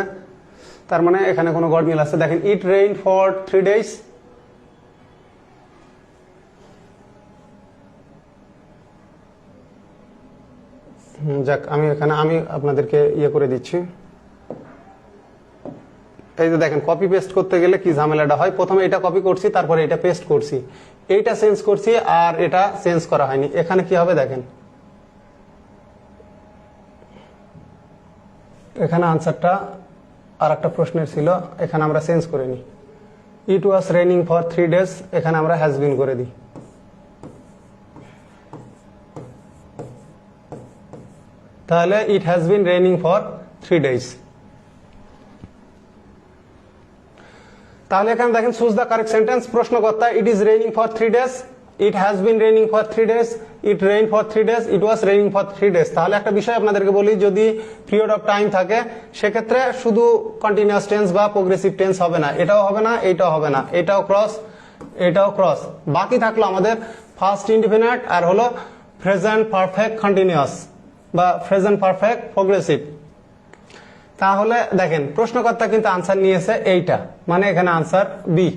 তার মানে এখানে কোনো গড়মিল আছে। দেখেন ইট রেইন ফর 3 days, যাক আমি এখানে আমি আপনাদেরকে ইয়ে করে দিচ্ছি। এই যে দেখেন কপি পেস্ট করতে গেলে কি ঝামেলাটা হয়, প্রথমে এটা কপি করছি, তারপরে এটা পেস্ট করছি, এইটা চেঞ্জ করছি আর এটা চেঞ্জ করা হয়নি। এখানে কি হবে দেখেন, এখানে আনসারটা আর একটা প্রশ্নের ছিল, এখানে আমরা চেঞ্জ করে নিই। It was raining for 3 days, এখানে আমরা হ্যাজ বিন করে দিই। তাহলে it has been raining for 3 days। তাহলে এখানে দেখেন চুজ দ্য কারেক্ট সেন্টেন্স। প্রশ্নকর্তা, it is raining for 3 days, it has been raining for 3 days, it rain for 3 days, it was raining for 3 days। তাহলে একটা বিষয় আপনাদেরকে বলি, যদি পিরিয়ড অফ টাইম থাকে সেক্ষেত্রে শুধু কন্টিনিউয়াস টেন্স বা প্রোগ্রেসিভ টেন্স হবে না, এটাও হবে না, এটাও হবে না, এটাও ক্রস, এটাও ক্রস। বাকি থাকলো আমাদের ফার্স্ট ইনডিফিনিট আর হলো প্রেজেন্ট পারফেক্ট কন্টিনিউয়াস বা প্রেজেন্ট পারফেক্ট প্রোগ্রেসিভ। তাহলে দেখেন প্রশ্নকর্তা কিন্তু আনসার নিয়েছে এইটা, মানে এখানে আনসার বি।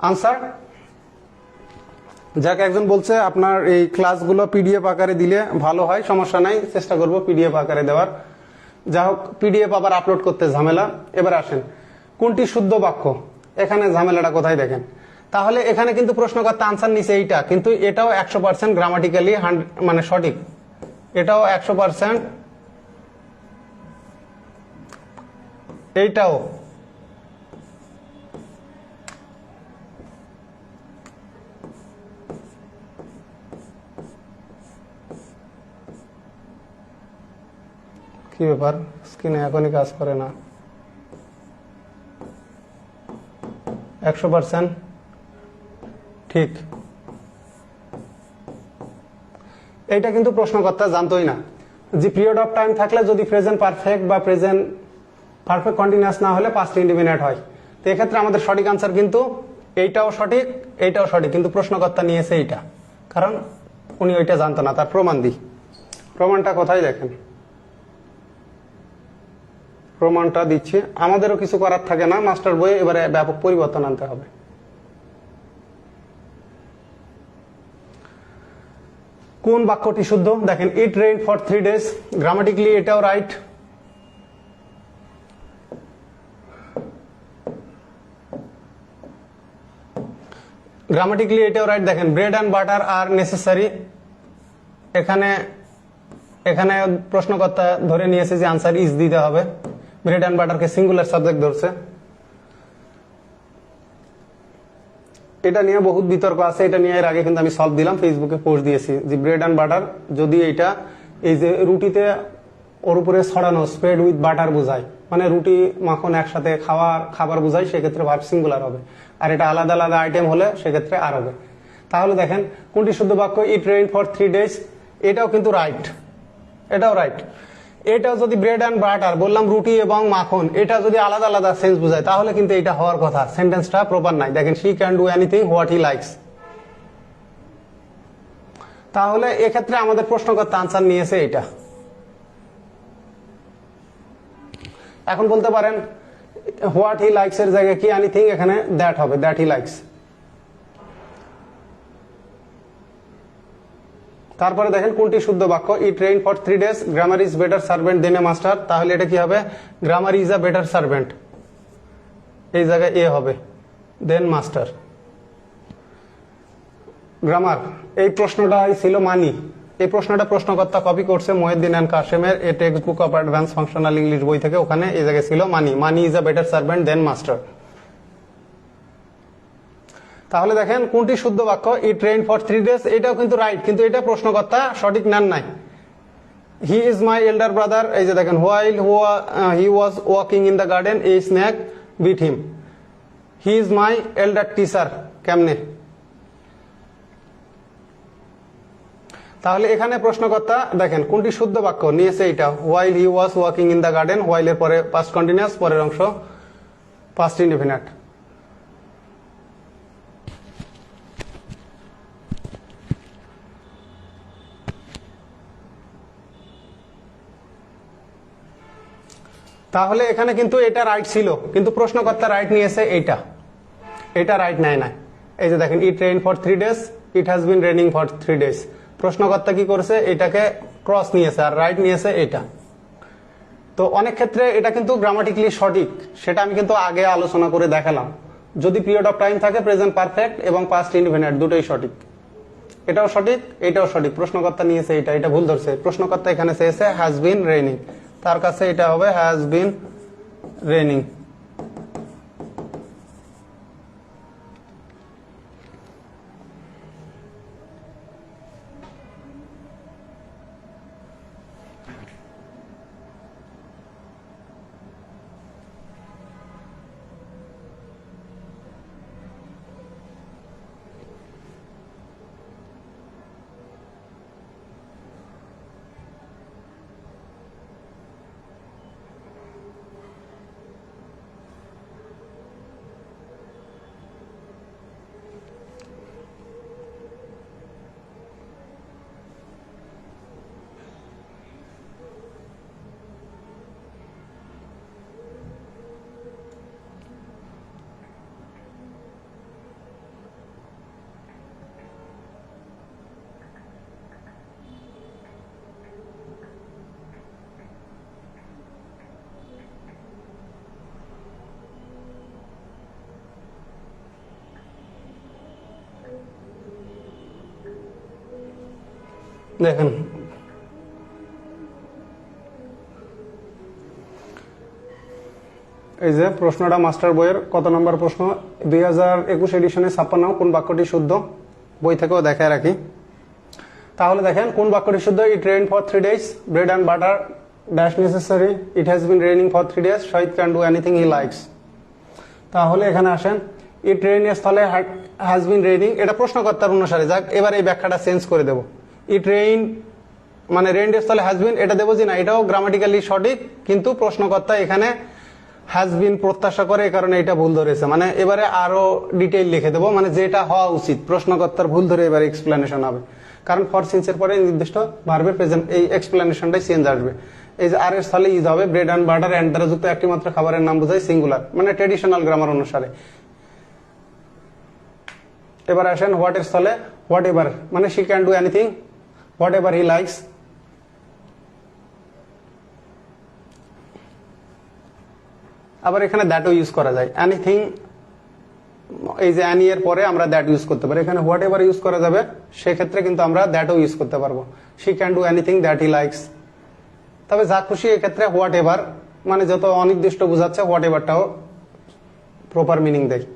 আনসার যাকে একজন বলছে আপনার এই ক্লাসগুলো পিডিএফ আকারে দিলে ভালো হয়, সমস্যা নাই, চেষ্টা করব পিডিএফ আকারে দেওয়ার। যা হোক, পিডিএফ আবার আপলোড করতে ঝামেলা। এবার আসেন কোনটি শুদ্ধ বাক্য, এখানে ঝামেলাটা কোথায় দেখেন। তাহলে এখানে কিন্তু প্রশ্নকর্তা আনসার নিচে এইটা, কিন্তু এটাও 100% গ্রামাটিক্যালি মানে সঠিক, এটাও 100%, এইটাও। কি ব্যাপার, স্ক্রিনে এখনই কাজ করে না? 100% ঠিক। এইটা কিন্তু প্রশ্নকর্তা জানতোই না যে পিরিয়ড অফ টাইম থাকলে যদি প্রেজেন্ট পারফেক্ট বা প্রেজেন্ট পারফেক্ট কন্টিনিউয়াস না হলে পাস্ট ইনডিফিনিট হয়। তো এক্ষেত্রে আমাদের সঠিক আনসার কিন্তু এইটাও সঠিক, এইটাও সঠিক, কিন্তু প্রশ্নকর্তা নিয়েছে এইটা, কারণ উনি ওইটা জানতো না। তার প্রমাণ দিই, প্রমাণটা কোথায় দেখেন, প্রমাণটা দিচ্ছি। আমাদেরও কিছু করার থাকে না, মাস্টার বইয়ে এবারে ব্যাপক পরিবর্তন আনতে হবে। কোন বাক্যটি শুদ্ধ দেখেন, ইট রেইন ফর 3 days, গ্রামাটিক্যালি এটাও রাইট। গ্রামাটিক্যালি এটাও রাইট। দেখেন bread and butter R necessary, এখানে এখানে প্রশ্নকর্তা ধরে নিয়েছে যে আনসার ইজ দিতে হবে, ব্রেড অ্যান্ড বাটারকে সিঙ্গুলার সাবজেক্ট ধরছে। এটা নিয়ে বহুত বিতর্ক আছে, এটা নিয়ে এর আগে কিন্তু আমি সলভ দিলাম, ফেসবুকে পোস্ট দিয়েছি যে ব্রেড অ্যান্ড বাটার যদি এইটা এই যে রুটিতে ওর উপরে ছড়ানো স্প্রেড উইথ বাটার বোঝায়, মানে রুটি মাখন একসাথে খাবার বোঝায়, সেক্ষেত্রে ভার্ব সিঙ্গুলার হবে। আর এটা আলাদা আলাদা আইটেম হলে সেক্ষেত্রে আর হবে। তাহলে দেখেন কোনটি শুদ্ধ বাক্য, ইট রেইন ফর 3 days, এটাও কিন্তু রাইট, এটাও রাইট। এটাও যদি ব্রেড অ্যান্ড বাটার বললাম রুটি এবং মাখন, এটা যদি আলাদা আলাদা সেন্স বোঝায় তাহলে কিন্তু এটা হওয়ার কথা, সেন্টেন্সটা প্রপার নাই। দেখেন she can do anything what he likes. তাহলে এক্ষেত্রে আমাদের প্রশ্নকর্তা আনসার নিয়েছে এটা। এখন বলতে পারেন হোয়াট হি লাইকস এর জায়গায় কি এনিথিং, এখানে দ্যাট হবে, দ্যাট হি লাইকস। তারপরে দেখেন কোনটি শুদ্ধ বাক্য, it rain for 3 days, grammar is better servant than a master. তাহলে এটা কি হবে, grammar is a better servant, এই জায়গায় এ হবে, দেন মাস্টার। গ্রামার, এই প্রশ্নটা ছিল মানি, এই প্রশ্নটা প্রশ্নকর্তা কপি করছে মহিউদ্দিন এন্ড কাসেমের a text book of advance functional English বই থেকে, ওখানে এই জায়গায় ছিল money, money is a better servant than master. তাহলে দেখেন কোনটি শুদ্ধ বাক্য, ইট রেইন ফর 3 days, এটাও কিন্তু রাইট, কিন্তু এটা প্রশ্নকর্তা সঠিক নেন নাই। হি ইজ মাই এল্ডার ব্রাদার, এই যে দেখেন while he was walking in the garden a snake bit him. He is my elder teacher, কেমনে? তাহলে এখানে প্রশ্নকর্তা দেখেন কোনটি শুদ্ধ বাক্য নিয়েছে, এটা while he was walking in the garden, while এর পরে পাস্ট কন্টিনিউয়াস, পরের অংশ পাস্ট ইনডিফিনিট। তাহলে এখানে কিন্তু এটা রাইট ছিল, কিন্তু প্রশ্নকর্তা রাইট নিয়েছে এইটা, এটা রাইট নেয় না। এই যে দেখেন ইট rain for 3 days, it has been raining for 3 days। প্রশ্নকর্তা কি করেছে, এটাকে ক্রস নিয়েছে আর রাইট নিয়েছে এটা। তো অনেক ক্ষেত্রে এটা কিন্তু গ্রামাটিক্যালি সঠিক, সেটা আমি কিন্তু আগে আলোচনা করে দেখালাম। যদি পিরিয়ড অফ টাইম থাকে প্রেজেন্ট পারফেক্ট এবং পাস্ট ইনডিফিনিট দুটোই সঠিক, এটাও সঠিক, এটাও সঠিক। প্রশ্নকর্তা নিয়েছে এটা, এটা ভুল ধরছে। প্রশ্নকর্তা এখানে চেয়েছে হ্যাজ বিন রেইনিং, তার কাছে এটা হবে হ্যাজ বিন রেইনিং। দেখেন এই যে প্রশ্নটা মাস্টার বইয়ের কত নম্বর প্রশ্ন, 2021 এডিশনে 56, কোন বাক্যটি শুদ্ধ? বই থেকেও দেখায় রাখি। তাহলে দেখেন কোন বাক্যটি শুদ্ধ। It rain for 3 days, bread and butter dash necessary, it has been raining for 3 days, Shahid can do anything he likes. তাহলে এখানে আসেন, ইট রেইন এর স্থলে হ্যাজ বিন রেইনিং, এটা প্রশ্নকর্তার অনুসারে যাক। এবার এই ব্যাখ্যাটা চেঞ্জ করে দেব। ইট রেইন মানে রেইন এর স্থলে হ্যাজ বিন, এটা দেবো যে না, এটাও গ্রামাটিক্যালি সঠিক, কিন্তু প্রশ্নকর্তা এখানে হ্যাজ বিন প্রত্যাশা করে, এই কারণে এটা ভুল ধরেছে। মানে এবারে আরো ডিটেইল লিখে দেবো, মানে যেটা হওয়া উচিত প্রশ্নকর্তার ভুল ধরে এবারে এক্সপ্লেনেশন হবে। কারণ ফর সিন্সের পরে নির্দিষ্ট ভার্বের প্রেজেন্ট এই এক্সপ্লেনেশনটাই চেঞ্জ আসবে। এই যে আর এর স্থলে ইজ হবে, ব্রেড অ্যান্ড বাটার অ্যান্ড দ্বারা যুক্ত একটি মাত্র খাবারের নাম বোঝায় সিঙ্গুলার, মানে ট্রেডিশনাল গ্রামার অনুসারে। এবার আসেন হোয়াট এর স্থলে হোয়াট এভার, মানে she can do anything what ever he likes. আবার এখানে দ্যাটও ইউজ করা যায়, এনিথিং, এই যে অ্যানি এর পরে আমরা দ্যাট ইউজ করতে পারি। এখানে হোয়াট এভার ইউজ করা যাবে, সেক্ষেত্রে কিন্তু আমরা দ্যাটও ইউজ করতে পারবো, she can do anything that he likes. তবে যা খুশি এক্ষেত্রে হোয়াট এভার, মানে যত অনির্দিষ্ট বোঝাচ্ছে হোয়াট এভারটাও প্রপার মিনিং দেয়।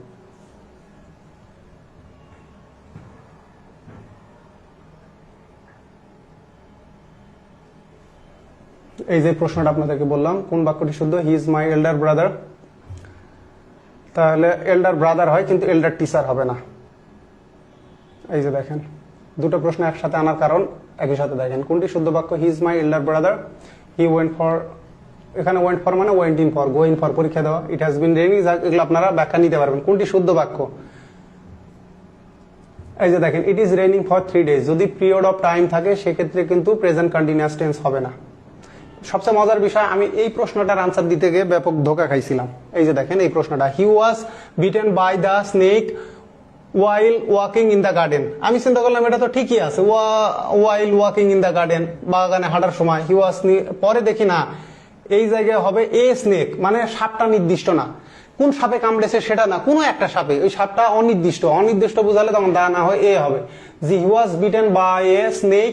এই যে প্রশ্নটা আপনাদেরকে বললাম, কোন বাক্যটি শুদ্ধ? হি ইজ মাই এল্ডার ব্রাদার। তাহলে এল্ডার ব্রাদার হয়, কিন্তু এল্ডার টিচার হবে না। এই যে দেখেন দুটো প্রশ্ন একসাথে আনার কারণ একই সাথে দেখেন কোনটি শুদ্ধ বাক্য। হি is my elder brother, he went for, এখানে ওয়েন্ট ফর মানে went in for, go in for পরীক্ষা দেওয়া। ইট হ্যাজ বিন রেইনিং, এগুলো আপনারা ব্যাখ্যা নিতে পারবেন কোনটি শুদ্ধ বাক্য। এই যে দেখেন ইট ইজ রেইনিং ফর 3 days, যদি পিরিয়ড অফ টাইম থাকে সেক্ষেত্রে কিন্তু প্রেজেন্ট কন্টিনিউয়াস টেন্স হবে না। সবচেয়ে মজার বিষয়, আমি এই প্রশ্নটার আনসার দিতে গিয়ে ব্যাপক ধোকা খাইছিলাম। এই যে দেখেন এই প্রশ্নটা, he was beaten by the snake while walking in the garden. আমি চিন্তা করলাম এটা তো ঠিকই আছে, while walking in the garden, বাগানে হাঁটার সময়। হি ওয়াজ, পরে দেখি না এই জায়গায় হবে এ স্নেক, মানে সাপটা নির্দিষ্ট না, কোন সাপে কামড়েছে সেটা না, কোনো একটা সাপে, ওই সাপটা অনির্দিষ্ট, অনির্দিষ্ট বোঝালে তখন দা না হয় এ হবে, জি he was beaten by a snake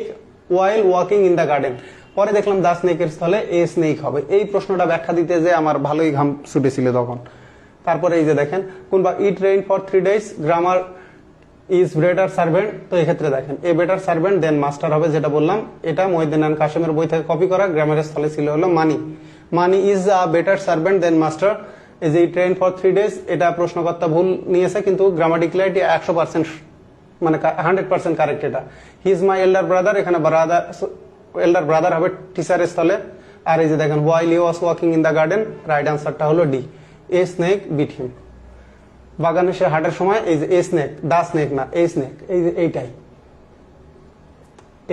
while walking in the garden. পরে দেখলাম দা স্নেকের স্থলে এ স্নেক হবে। এই প্রশ্নটা ব্যাখ্যা দিতে যে আমার ভালোই ঘাম ছুটেছিল তখন। তারপরে এই যে দেখেন কোনবা it rain for 3 days, grammar is better servant. তো এক্ষেত্রে দেখেন a better servant than master হবে, যেটা বললাম এটা মহিউদ্দিন খান কাসেমের বই থেকে কপি করা। গ্রামারের স্থলে ছিল হলো money, money is a better servant than master. এই যে ইট রেইন ফর 3 days, এটা প্রশ্নকর্তা ভুল নিয়েছে, কিন্তু গ্রামাটিক্যালি 100% মানে 100% কারেক্ট এটা। হি ইজ মাই এল্ডার ব্রাদার, এখানে ব্রাদার, এল্ডার ব্রাদার হবে টিচারের স্থলে। আর এই যে দেখেন while he was walking in the garden, right আনসারটা হলো ডি, এ স্নেক বিট হিম। বাগানে সে হাঁটার সময়, এই যে এ স্নেক, দা স্নেক না, এ স্নেক, এই যে এইটাই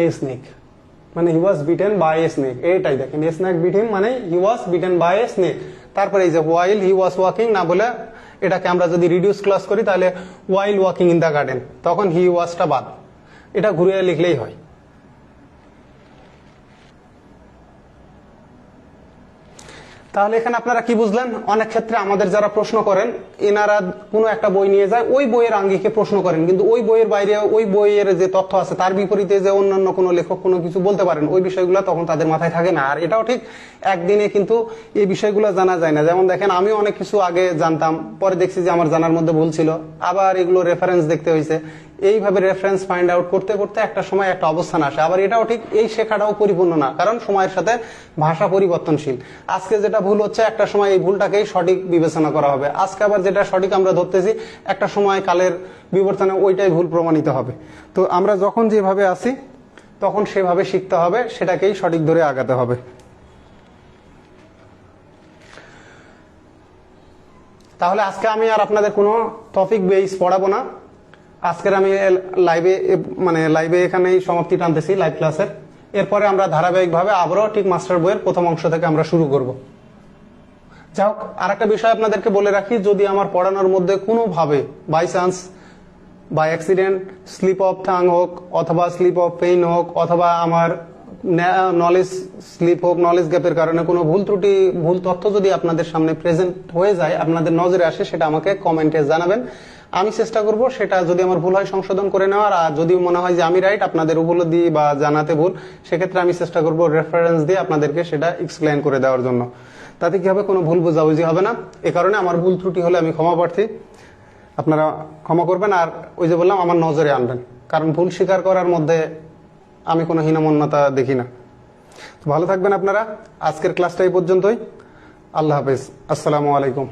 এ স্নেক, মানে হি was beaten by a snake, এইটাই দেখেন এ স্নেক বিট হিম মানে হি was beaten by a snake. তারপরে এই যে হোয়াইল হি ওয়াজ ওয়াকিং না বলে এটাকে আমরা যদি রিডিউস ক্লাস করি তাহলে while walking in the garden, তখন হি ওয়াজটা বাদ, এটা ঘুরিয়ে লিখলেই হয়। তাহলে এখানে আপনারা কি বুঝলেন? অনেক ক্ষেত্রে আমাদের যারা প্রশ্ন করেন এনারা কোনো একটা বই নিয়ে যায়, ওই বইয়ের আঙ্গিকে প্রশ্ন করেন, কিন্তু ওই বইয়ের বাইরে ওই বইয়ের যে তথ্য আছে তার বিপরীতে যে অন্যান্য কোনো লেখক কোনো কিছু বলতে পারেন, ওই বিষয়গুলো তখন তাদের মাথায় থাকে না। আর এটাও ঠিক, একদিনে কিন্তু এই বিষয়গুলো জানা যায় না। যেমন দেখেন আমি অনেক কিছু আগে জানতাম, পরে দেখছি যে আমার জানার মধ্যে ভুল ছিল, আবার এগুলো রেফারেন্স দেখতে হয়েছে। এইভাবে রেফারেন্স ফাইন্ড আউট করতে করতে একটা সময় একটা অবস্থান আসে। আবার এটাও ঠিক, এই শেখাটাও পরিপূর্ণ না, কারণ সময়ের সাথে ভাষা পরিবর্তনশীল। আজকে যেটা ভুল হচ্ছে একটা সময় এই ভুলটাকেই সঠিক বিবেচনা করা হবে, আজকে আবার যেটা সঠিক আমরা ধরতেছি একটা সময় কালের বিবর্তনে ওইটাই ভুল প্রমাণিত হবে। তো আমরা যখন যেভাবে আসি তখন সেভাবে শিখতে হবে, সেটাকেই সঠিক ধরে আগাতে হবে। তাহলে আজকে আমি আর আপনাদের কোনো টপিক বেস পড়াবো না। আজকের আমি লাইভে এখানেই সমাপ্তি টানতেছি লাইভ ক্লাসের। এরপরে আমরা ধারাবাহিকভাবে আবারও ঠিক মাস্টার বইয়ের প্রথম অংশ থেকে আমরা শুরু করব। যাই হোক, আর একটা বিষয় আপনাদেরকে বলে রাখি, যদি আমার পড়ানোর মধ্যে কোনোভাবে by chance, by accident slip of tongue হোক, অথবা স্লিপ অফ পেইন হোক, অথবা আমার নলেজ স্লিপ হোক, নলেজ গ্যাপের কারণে কোনো ভুল ত্রুটি, ভুল তথ্য যদি আপনাদের সামনে প্রেজেন্ট হয়ে যায়, আপনাদের নজরে আসে, সেটা আমাকে কমেন্টে জানাবেন। আমি চেষ্টা করব সেটা যদি আমার ভুল হয় সংশোধন করে নেওয়ার, আর যদি মনে হয় যে আমি রাইট, আপনাদের উপলব্ধি বা জানাতে ভুল, সেক্ষেত্রে আমি চেষ্টা করব রেফারেন্স দিয়ে আপনাদেরকে সেটা এক্সপ্লেন করে দেওয়ার জন্য। তাতে কি হবে, কোনো ভুল বোঝাবুঝি হবে না। এ কারণে আমার ভুল ত্রুটি হলে আমি ক্ষমা প্রার্থী, আপনারা ক্ষমা করবেন। আর ওই যে বললাম, আমার নজরে আনবেন, কারণ ভুল স্বীকার করার মধ্যে আমি কোনো হীনমন্যতা দেখি না। তো ভালো থাকবেন আপনারা। আজকের ক্লাসটা এই পর্যন্তই। আল্লাহ হাফেজ। আসসালামু আলাইকুম।